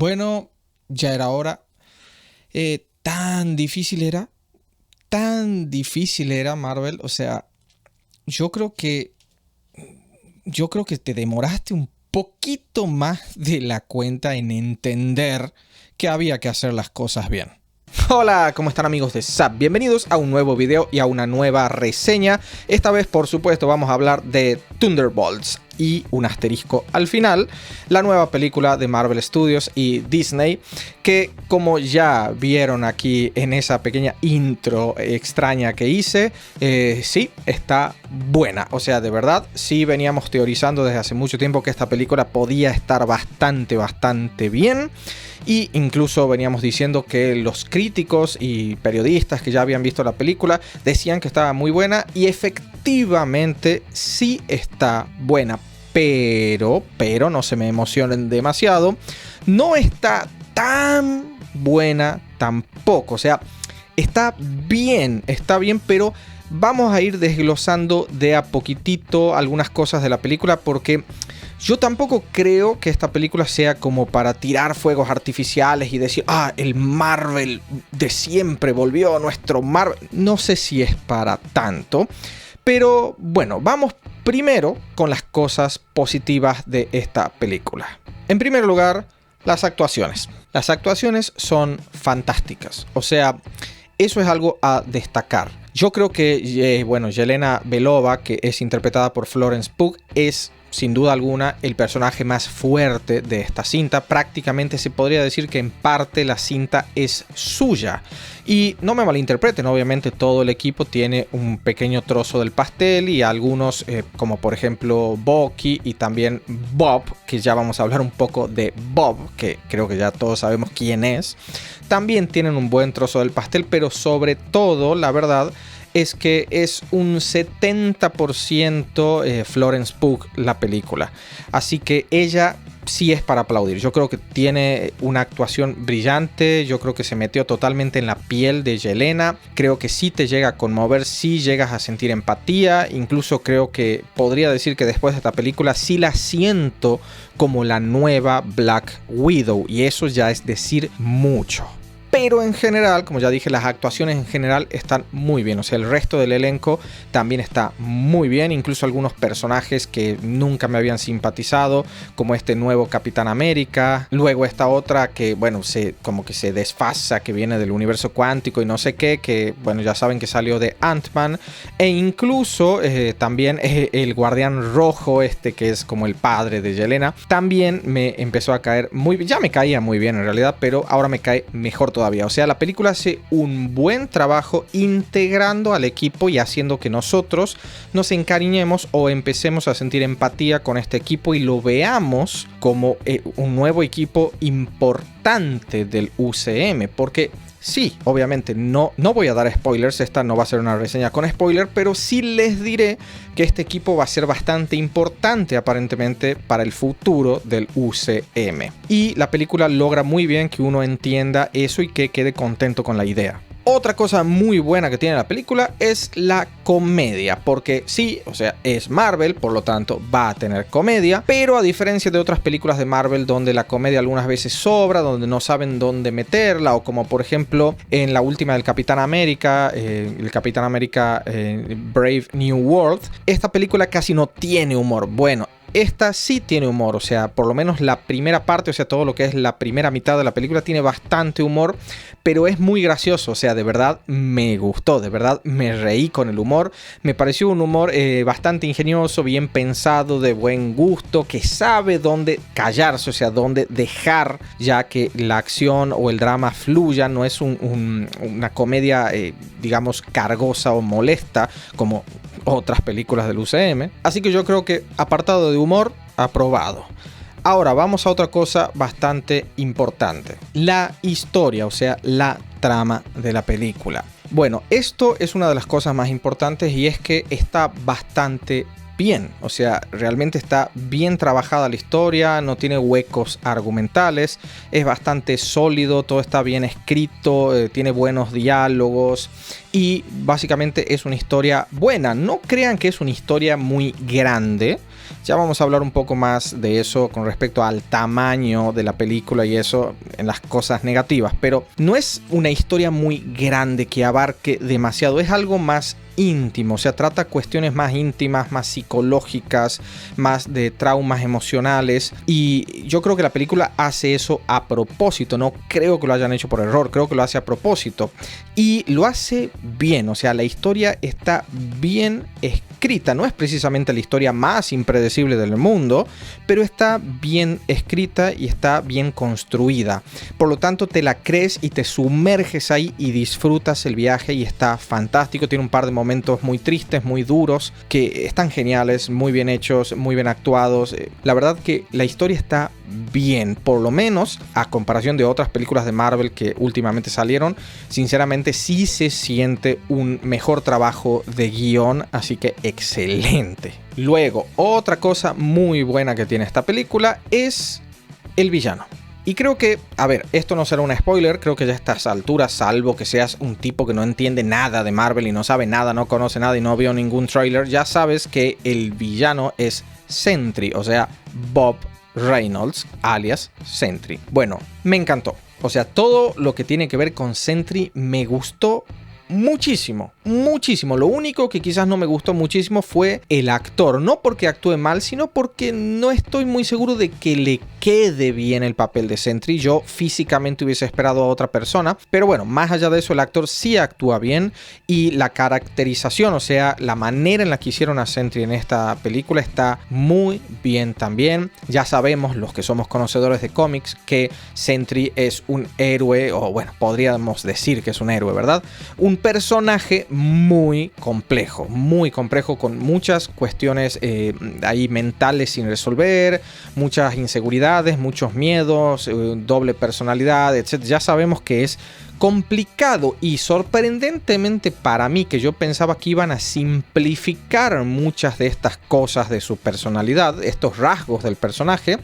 Bueno, ya era hora. Tan difícil era Marvel. O sea, yo creo que, yo creo que te demoraste un poquito más de la cuenta en entender que había que hacer las cosas bien. Hola, ¿cómo están amigos de Zap? Bienvenidos a un nuevo video y a una nueva reseña. Esta vez, por supuesto, vamos a hablar de Thunderbolts y un asterisco al final, la nueva película de Marvel Studios y Disney, que como ya vieron aquí en esa pequeña intro extraña que hice, sí, está buena. O sea, de verdad, sí veníamos teorizando desde hace mucho tiempo que esta película podía estar bastante bien. Y incluso veníamos diciendo que los críticos y periodistas que ya habían visto la película decían que estaba muy buena, y efectivamente sí está buena, pero no se me emocionen demasiado, no está tan buena tampoco. O sea, está bien, pero vamos a ir desglosando de a poquitito algunas cosas de la película, porque yo tampoco creo que esta película sea como para tirar fuegos artificiales y decir, el Marvel de siempre volvió, nuestro Marvel. No sé si es para tanto, pero bueno, vamos primero con las cosas positivas de esta película. En primer lugar, las actuaciones. Las actuaciones son fantásticas, o sea, eso es algo a destacar. Yo creo que, Yelena Belova, que es interpretada por Florence Pugh, es sin duda alguna el personaje más fuerte de esta cinta. Prácticamente se podría decir que en parte la cinta es suya. Y no me malinterpreten, obviamente todo el equipo tiene un pequeño trozo del pastel, y algunos, como por ejemplo Bucky y también Bob, que ya vamos a hablar un poco de Bob, que creo que ya todos sabemos quién es, también tienen un buen trozo del pastel, pero sobre todo, la verdad, es que es un 70% Florence Pugh la película. Así que ella sí es para aplaudir. Yo creo que tiene una actuación brillante. Yo creo que se metió totalmente en la piel de Yelena. Creo que sí te llega a conmover, sí llegas a sentir empatía. Incluso creo que podría decir que después de esta película sí la siento como la nueva Black Widow. Y eso ya es decir mucho. Pero en general, como ya dije, las actuaciones en general están muy bien. O sea, el resto del elenco también está muy bien. Incluso algunos personajes que nunca me habían simpatizado, como este nuevo Capitán América. Luego esta otra que, como que se desfasa, que viene del universo cuántico y no sé qué. Que, ya saben que salió de Ant-Man. E incluso también el Guardián Rojo, que es como el padre de Yelena, también me empezó a caer muy bien. Ya me caía muy bien en realidad, pero ahora me cae mejor todavía. O sea, la película hace un buen trabajo integrando al equipo y haciendo que nosotros nos encariñemos o empecemos a sentir empatía con este equipo y lo veamos como un nuevo equipo importante del UCM. Porque sí, obviamente no voy a dar spoilers, esta no va a ser una reseña con spoiler, pero sí les diré que este equipo va a ser bastante importante aparentemente para el futuro del UCM. Y la película logra muy bien que uno entienda eso y que quede contento con la idea. Otra cosa muy buena que tiene la película es la comedia, porque sí, o sea, es Marvel, por lo tanto va a tener comedia, pero a diferencia de otras películas de Marvel donde la comedia algunas veces sobra, donde no saben dónde meterla, o como por ejemplo en la última del Capitán América, Brave New World, esta película casi no tiene humor. Bueno, esta sí tiene humor, o sea, por lo menos la primera parte, o sea, todo lo que es la primera mitad de la película tiene bastante humor, pero es muy gracioso. O sea, de verdad me gustó, de verdad me reí con el humor. Me pareció un humor bastante ingenioso, bien pensado, de buen gusto, que sabe dónde callarse, o sea, dónde dejar ya que la acción o el drama fluya. No es una comedia, digamos, cargosa o molesta como otras películas del UCM. Así que yo creo que apartado de humor, aprobado. Ahora vamos a otra cosa bastante importante: la historia, o sea, la trama de la película. Bueno, esto es una de las cosas más importantes, y es que está bastante bien. O sea, realmente está bien trabajada la historia, no tiene huecos argumentales, es bastante sólido, todo está bien escrito, tiene buenos diálogos y básicamente es una historia buena. No crean que es una historia muy grande, Ya vamos a hablar un poco más de eso con respecto al tamaño de la película y eso en las cosas negativas. Pero no es una historia muy grande que abarque demasiado, es algo más íntimo, o sea, trata cuestiones más íntimas, más psicológicas, más de traumas emocionales, y yo creo que la película hace eso a propósito, no creo que lo hayan hecho por error, creo que lo hace a propósito y lo hace bien, o sea, la historia está bien escrita, no es precisamente la historia más impredecible del mundo, pero está bien escrita y está bien construida, por lo tanto te la crees y te sumerges ahí y disfrutas el viaje y está fantástico, tiene un par de momentos muy tristes, muy duros, que están geniales, muy bien hechos, muy bien actuados. La verdad que la historia está bien, por lo menos a comparación de otras películas de Marvel que últimamente salieron, sinceramente sí se siente un mejor trabajo de guión, así que excelente. Luego, otra cosa muy buena que tiene esta película es el villano. Y creo que, a ver, esto no será un spoiler, creo que ya a estas alturas, salvo que seas un tipo que no entiende nada de Marvel y no sabe nada, no conoce nada y no vio ningún tráiler, ya sabes que el villano es Sentry, o sea, Bob Reynolds, alias Sentry. Bueno, me encantó. O sea, todo lo que tiene que ver con Sentry me gustó muchísimo, muchísimo. Lo único que quizás no me gustó muchísimo fue el actor. No porque actúe mal, sino porque no estoy muy seguro de que le quede bien el papel de Sentry. Yo físicamente hubiese esperado a otra persona. Pero bueno, más allá de eso, el actor sí actúa bien. Y la caracterización, o sea, la manera en la que hicieron a Sentry en esta película está muy bien también. Ya sabemos, los que somos conocedores de cómics, que Sentry es un héroe, o bueno, podríamos decir que es un héroe, ¿verdad? Un personaje muy complejo con muchas cuestiones ahí mentales sin resolver, muchas inseguridades, muchos miedos, doble personalidad, etc. Ya sabemos que es complicado y sorprendentemente para mí, que yo pensaba que iban a simplificar muchas de estas cosas de su personalidad, estos rasgos del personaje,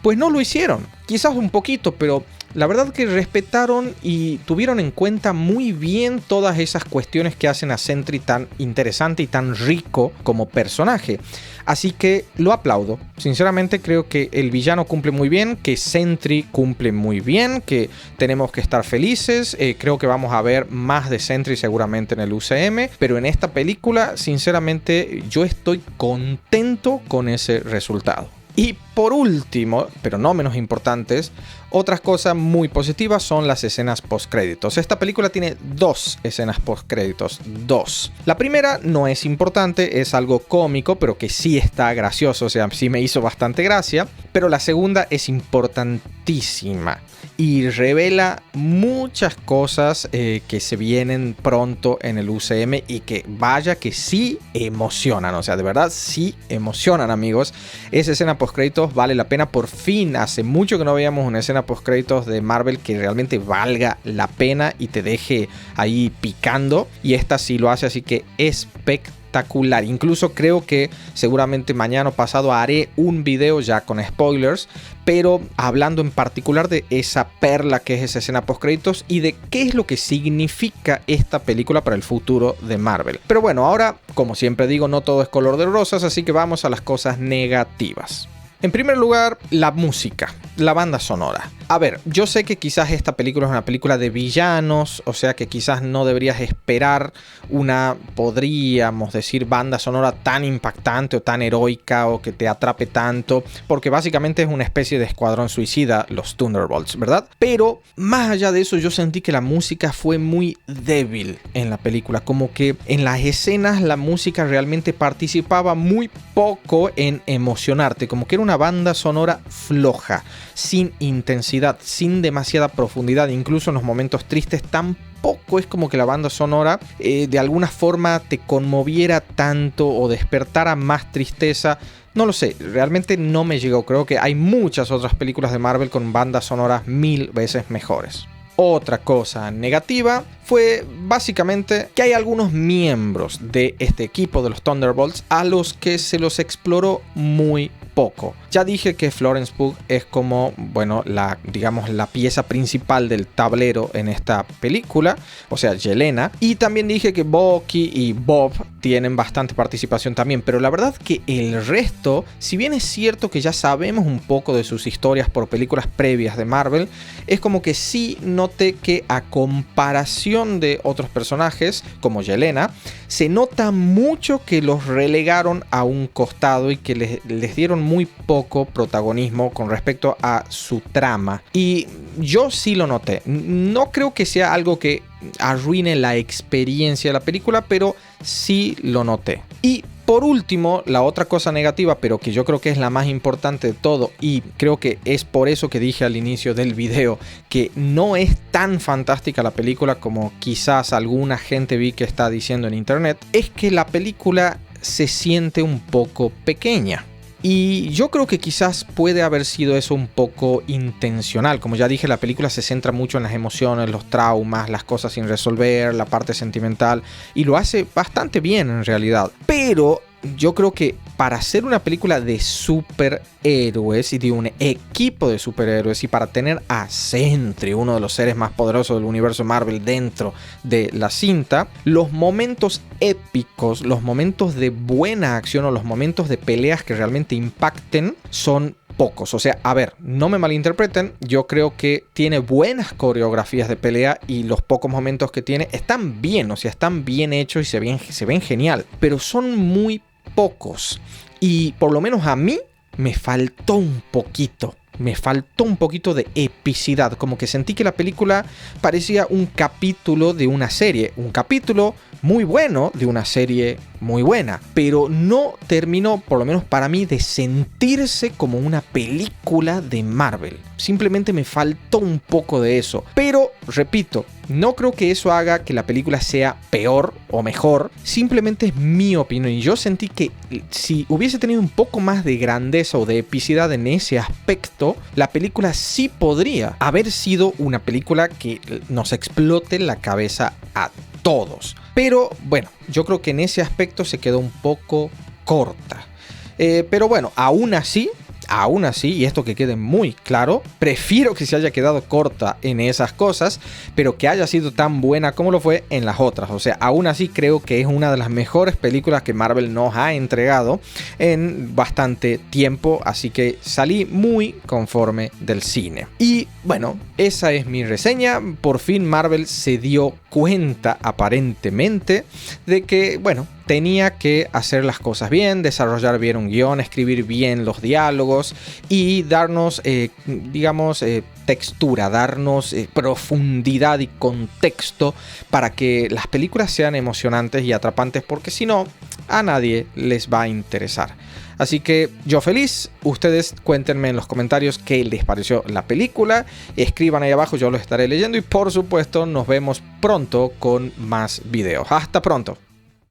pues no lo hicieron. Quizás un poquito, pero la verdad que respetaron y tuvieron en cuenta muy bien todas esas cuestiones que hacen a Sentry tan interesante y tan rico como personaje. Así que lo aplaudo. Sinceramente creo que el villano cumple muy bien, que Sentry cumple muy bien, que tenemos que estar felices. Creo que vamos a ver más de Sentry seguramente en el UCM, pero en esta película sinceramente yo estoy contento con ese resultado. Y por último, pero no menos importantes, otras cosas muy positivas son las escenas postcréditos. Esta película tiene 2 escenas postcréditos, 2. La primera no es importante, es algo cómico, pero que sí está gracioso, o sea, sí me hizo bastante gracia. Pero la segunda es importantísima y revela muchas cosas que se vienen pronto en el UCM y que vaya que sí emocionan, o sea, de verdad sí emocionan, amigos. Esa escena postcréditos vale la pena, por fin, hace mucho que no veíamos una escena postcréditos de Marvel que realmente valga la pena y te deje ahí picando, y esta sí lo hace, así que espectacular. Incluso creo que seguramente mañana o pasado haré un video ya con spoilers, pero hablando en particular de esa perla que es esa escena postcréditos y de qué es lo que significa esta película para el futuro de Marvel. Pero bueno, ahora, como siempre digo, no todo es color de rosas, así que vamos a las cosas negativas. En primer lugar, la música, la banda sonora. A ver, yo sé que quizás esta película es una película de villanos, o sea que quizás no deberías esperar una, podríamos decir, banda sonora tan impactante o tan heroica o que te atrape tanto, porque básicamente es una especie de escuadrón suicida, los Thunderbolts, ¿verdad? Pero más allá de eso, yo sentí que la música fue muy débil en la película, como que en las escenas la música realmente participaba muy poco en emocionarte, como que era una banda sonora floja, sin intensidad, sin demasiada profundidad, incluso en los momentos tristes tampoco es como que la banda sonora de alguna forma te conmoviera tanto o despertara más tristeza. No lo sé, realmente no me llegó. Creo que hay muchas otras películas de Marvel con bandas sonoras 1000 veces mejores. Otra cosa negativa fue básicamente que hay algunos miembros de este equipo de los Thunderbolts a los que se los exploró muy poco. Ya dije que Florence Pugh es como, bueno, digamos la pieza principal del tablero en esta película, o sea, Yelena. Y también dije que Bucky y Bob tienen bastante participación también, pero la verdad que el resto, si bien es cierto que ya sabemos un poco de sus historias por películas previas de Marvel, es como que sí noté que a comparación de otros personajes como Yelena, se nota mucho que los relegaron a un costado y que les dieron muy poco protagonismo con respecto a su trama. Y yo sí lo noté. No creo que sea algo que arruine la experiencia de la película, pero sí lo noté. Y por último, la otra cosa negativa, pero que yo creo que es la más importante de todo, y creo que es por eso que dije al inicio del video que no es tan fantástica la película como quizás alguna gente vi que está diciendo en internet, es que la película se siente un poco pequeña. Y yo creo que quizás puede haber sido eso un poco intencional. Como ya dije, la película se centra mucho en las emociones, los traumas, las cosas sin resolver, la parte sentimental, y lo hace bastante bien en realidad. Pero yo creo que para hacer una película de superhéroes y de un equipo de superhéroes, y para tener a Sentry, uno de los seres más poderosos del universo Marvel, dentro de la cinta, los momentos épicos, los momentos de buena acción o los momentos de peleas que realmente impacten son pocos. O sea, a ver, no me malinterpreten, yo creo que tiene buenas coreografías de pelea y los pocos momentos que tiene están bien, o sea, están bien hechos y se ven genial, pero son muy pocos. Y por lo menos a mí me faltó un poquito. Me faltó un poquito de epicidad, como que sentí que la película parecía un capítulo de una serie, un capítulo muy bueno de una serie muy buena, pero no terminó, por lo menos para mí, de sentirse como una película de Marvel. Simplemente me faltó un poco de eso, pero repito, no creo que eso haga que la película sea peor o mejor, simplemente es mi opinión, y yo sentí que si hubiese tenido un poco más de grandeza o de epicidad en ese aspecto, la película sí podría haber sido una película que nos explote la cabeza a todos. Pero bueno, yo creo que en ese aspecto se quedó un poco corta. Pero bueno, aún así, y esto que quede muy claro, prefiero que se haya quedado corta en esas cosas, pero que haya sido tan buena como lo fue en las otras. O sea, aún así creo que es una de las mejores películas que Marvel nos ha entregado en bastante tiempo, así que salí muy conforme del cine. Y bueno, esa es mi reseña. Por fin Marvel se dio cuenta, aparentemente, de que, bueno, tenía que hacer las cosas bien, desarrollar bien un guión, escribir bien los diálogos y darnos, textura, darnos profundidad y contexto para que las películas sean emocionantes y atrapantes, porque si no, a nadie les va a interesar. Así que yo feliz, ustedes cuéntenme en los comentarios qué les pareció la película, escriban ahí abajo, yo los estaré leyendo y por supuesto nos vemos pronto con más videos. Hasta pronto.